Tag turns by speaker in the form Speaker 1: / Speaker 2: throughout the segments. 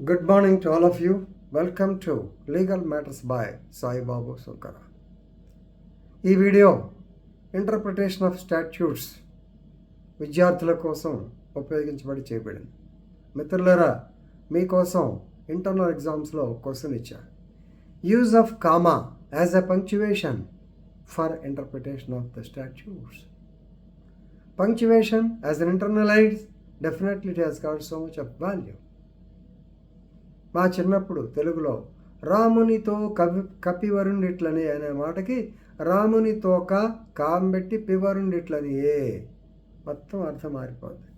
Speaker 1: Good morning to all of you. Welcome to Legal Matters by Sai Babu Sunkara. ఈ video interpretation of statutes విద్యార్థుల కోసం ఉపయోగించబడి చేయబడింది. మిత్రులారా, మీకోసం ఇంటర్నల్ ఎగ్జామ్స్లో క్వశ్చన్ ఇచ్చా. Use of comma as a punctuation for interpretation of the statutes. Punctuation as an internalise definitely it has got so much of value. మా చిన్నప్పుడు తెలుగులో రామునితో కపివరుండిట్లని అనే మాటకి రామునితోక కాంబెట్టి పివరుండిట్లని మొత్తం అర్థం మారిపోద్ది.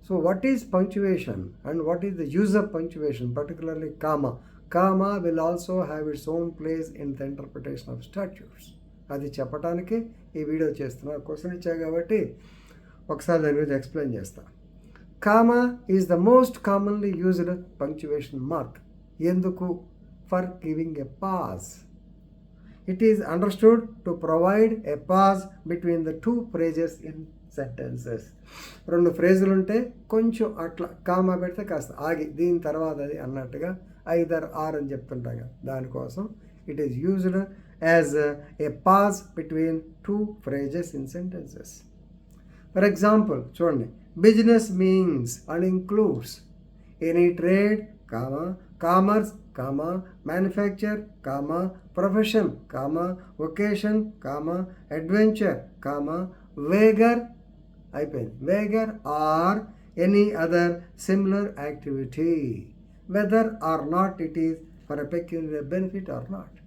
Speaker 1: So what is punctuation and what is the use of punctuation, particularly comma. Comma will also have its own place in the interpretation of statutes. అది చెప్పడానికి ఈ వీడియో చేస్తున్నా. క్వశ్చన్ ఇచ్చా కాబట్టి ఒకసారి దాని గురించి ఎక్స్ప్లెయిన్ చేస్తాను. Comma is the most commonly used punctuation mark. Enduku? For giving a pause. It is understood to provide a pause between the two phrases in sentences. రెండు ఫ్రేజులు ఉంటే కొంచెం అట్లా కామా పెడితే కాస్త ఆగి దీని తర్వాత అది అన్నట్టుగా ఐదర్ ఆర్ అని చెప్తుంటాం కదా, దానికోసం it is used as a pause between two phrases in sentences. For example చూడండి, business means and includes any trade, commerce, manufacture, profession, vocation, adventure, wager అయిపోయింది, wager or any other similar activity whether or not it is for a peculiar benefit or not.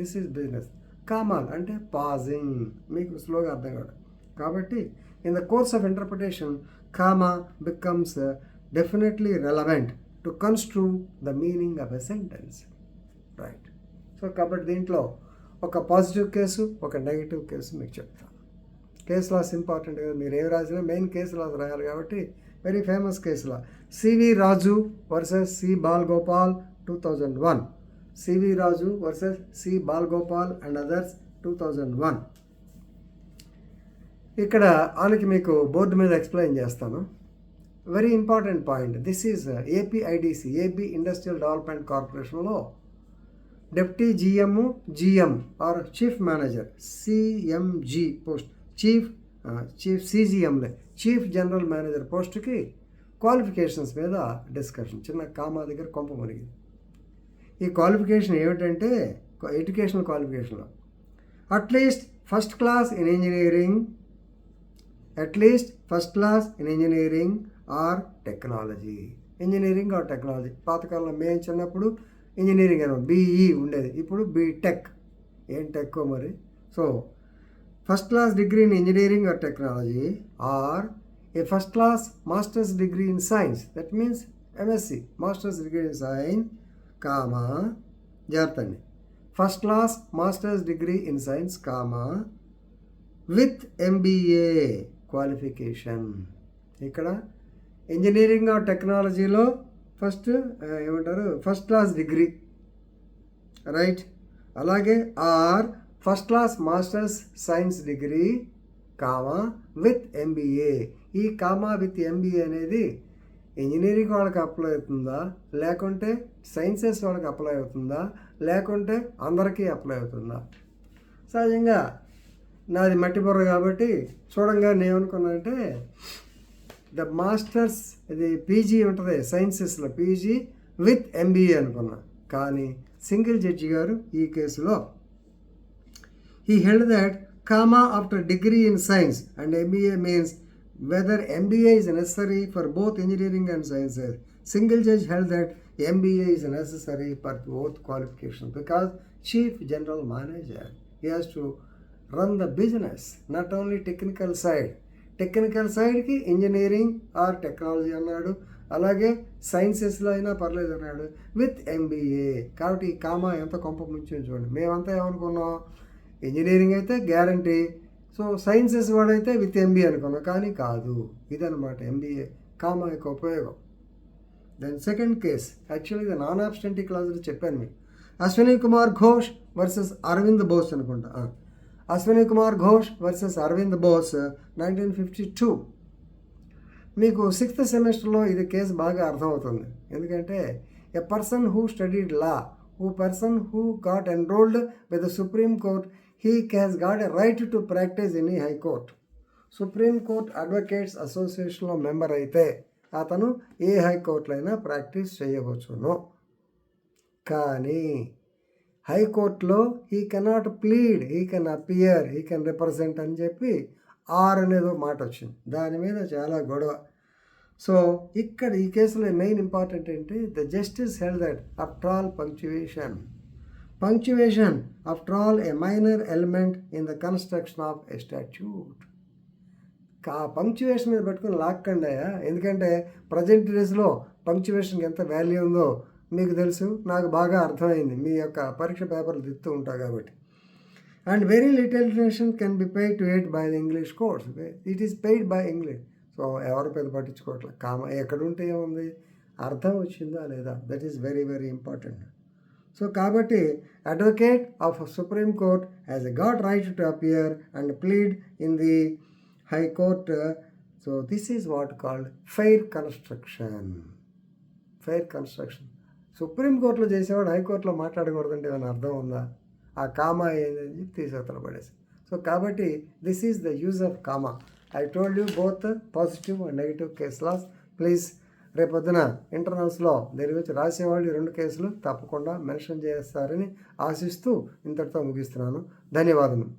Speaker 1: This is business. Comma అంటే pausing, మీకు స్లోగా అర్థం కాదు. కాబట్టి in the course of interpretation, comma becomes definitely relevant to construe the meaning of a sentence. Right. So, కాబట్టి దీంట్లో ఒక positive case, ఒక నెగిటివ్ కేసు మీకు చెప్తాను. కేసు లాస్ ఇంపార్టెంట్ కదా, మీరు ఏం రాసినా మెయిన్ కేసు లాస్ రాయాలి కాబట్టి very famous case law. CV Raju versus C Balgopal 2001. CV Raju versus C Balgopal and others 2001. ఇక్కడ వాళ్ళకి మీకు బోర్డు మీద ఎక్స్ప్లెయిన్ చేస్తాను. Very important point. This is APIDC, AP industrial development కార్పొరేషన్లో deputy GM or chief manager, CMG post, chief సిజిఎంలే, chief general manager పోస్టుకి qualifications మీద discussion. చిన్న కామా దగ్గర కొంప మునిగింది. ఈ క్వాలిఫికేషన్ ఏమిటంటే ఎడ్యుకేషనల్ క్వాలిఫికేషన్లో at least first class in engineering, or technology. Engineering or technology. పాతకాలంలో మేము చిన్నప్పుడు ఇంజనీరింగ్ అనో బీఈ ఉండేది, ఇప్పుడు బీటెక్. ఏం టెక్కో మరి. So first class degree in engineering or technology, or a first class masters degree in science, that means MSc masters degree in science, జాగ్రత్తండి, first class masters degree in science, with MBA qualification. ఇక్కడ engineering or టెక్నాలజీలో first class degree, right. అలాగే or first class masters science degree, with MBA. ఈ with MBA అనేది engineering వాళ్ళకి apply అవుతుందా, లేకుంటే sciences వాళ్ళకి అప్లై అవుతుందా, లేకుంటే అందరికీ అప్లై అవుతుందా? సహజంగా నాది మట్టి బుర్ర కాబట్టి చూడంగా నేనేమనుకున్నానంటే ద మాస్టర్స్ ఇది పీజీ ఉంటుంది సైన్సెస్లో, పీజీ విత్ ఎంబీఏ అనుకున్నా. కానీ సింగిల్ జడ్జి గారు ఈ కేసులో he held that after degree in science and MBA means whether MBA is necessary for both engineering and sciences. Single judge held that MBA is necessary for both qualifications because Chief General Manager, he has to run the business, not only technical side. Technical సైడ్కి engineering or technology అన్నాడు, అలాగే సైన్సెస్లో అయినా పర్లేదు అన్నాడు, with MBA. కాబట్టి ఈ comma ఎంత కొంప ముంచింది చూడండి. మేమంతా ఏమనుకున్నాం, ఇంజనీరింగ్ అయితే గ్యారంటీ, సో సైన్సెస్ వాడైతే విత్ ఎంబీఏ అనుకున్నాం. కానీ కాదు, ఇదనమాట ఎంబీఏ కామా యొక్క ఉపయోగం. దెన్ సెకండ్ కేస్, యాక్చువల్లీ ఇది నాన్ అబ్స్టెంటీ క్లాజులు చెప్పాను మీకు. అశ్విని కుమార్ ఘోష్ వర్సెస్ అరవింద్ బోస్ అనుకుంటా. అశ్విని కుమార్ ఘోష్ వర్సెస్ అరవింద్ బోస్ 1952. మీకు 6th సెమిస్టర్లో ఇది కేసు బాగా అర్థమవుతుంది. ఎందుకంటే A person who studied law, who got enrolled with the Supreme Court, he has got a right to practice in a high court. Supreme court advocates అసోసియేషన్లో మెంబర్ అయితే అతను ఏ హైకోర్టులో అయినా ప్రాక్టీస్ చేయవచ్చును. కానీ హైకోర్టులో he cannot plead, he can appear, he can represent అని చెప్పి అనేదో మాట వచ్చింది. దాని మీద చాలా గొడవ. సో ఇక్కడ ఈ కేసులో మెయిన్ ఇంపార్టెంట్ ఏంటి, the justice held that after all punctuation after all a minor element in the construction of a statute. ఆ పంక్చువేషన్ మీద పెట్టుకుని లాక్కండాయా, ఎందుకంటే ప్రజెంట్ డేస్లో పంక్చువేషన్కి ఎంత వాల్యూ ఉందో మీకు తెలుసు, నాకు బాగా అర్థమైంది, మీ యొక్క పరీక్ష పేపర్లు తిప్పుతూ ఉంటా కాబట్టి. And very little attention can be paid to it by the English course, it is paid by English. So ఎవరు పెద్ద పట్టించుకోవట్లేదు, ఎక్కడుంటే ఏముంది, అర్థం వచ్చిందా లేదా, that is very very important. So కాబట్టి advocate of supreme court has a got right to appear and plead in the high court. So this is what called fair construction. సుప్రీంకోర్టులో చేసేవాడు హైకోర్టులో మాట్లాడకూడదంటే ఏమైనా అర్థం ఉందా? ఆ కామా ఏందని చెప్పి తీసేతల పడేసి. సో కాబట్టి this is the use of comma. I told you both positive and negative case laws. Please రేపొద్దున ఇంటర్నల్స్లో దీని గురించి రాసేవాళ్ళు ఈ 2 కేసులు తప్పకుండా మెన్షన్ చేస్తారని ఆశిస్తూ ఇంతటితో ముగిస్తున్నాను. ధన్యవాదములు.